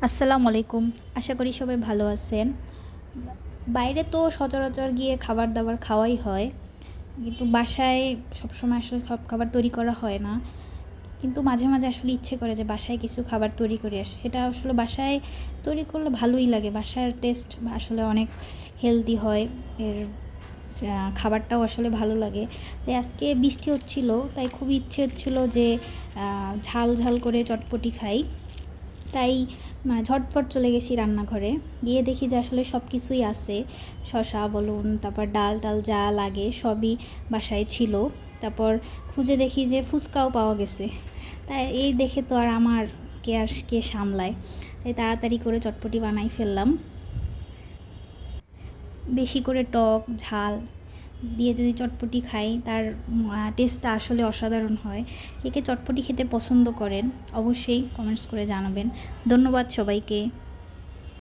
আসসালামু আলাইকুম। আশা করি সবাই ভালো আছেন। বাইরে তো সচরাচর গিয়ে খাবার-দাবার খাওয়াই হয়। কিন্তু বাসায় সবসময় আসলে সব খাবার তৈরি করা হয় না। কিন্তু মাঝে, মাঝে আসলে ইচ্ছে করে যে বাসায় কিছু খাবার তৈরি করে আসি। সেটা আসলে বাসায় তৈরি করলে ভালোই লাগে। বাসার টেস্ট আসলে অনেক হেলদি হয়। এর খাবারটাও আসলে ভালো লাগে। তাই আজকে বৃষ্টি হচ্ছিল, তাই খুবই ইচ্ছে হচ্ছিল যে ঝাল, ঝাল করে চটপটি খাই। তাই ঝটপট চলে গেছি রান্নাঘরে। গিয়ে দেখি যে আসলে সব কিছুই আছে। শসা বলুন, তারপর ডাল-টাল যা লাগে সবই বাসায় ছিল। তারপর খুঁজে দেখি যে ফুচকাও পাওয়া গেছে। তাই এই দেখে তো আর আমার কে সামলায়। তাই তাড়াতাড়ি করে চটপটি বানাই ফেললাম। বেশি করে টক, ঝাল দিয়ে যদি চটপটি খাই তার টেস্টটা আসলে অসাধারণ হয়। কে কে চটপটি খেতে পছন্দ করেন অবশ্যই কমেন্টস করে জানাবেন। ধন্যবাদ সবাইকে।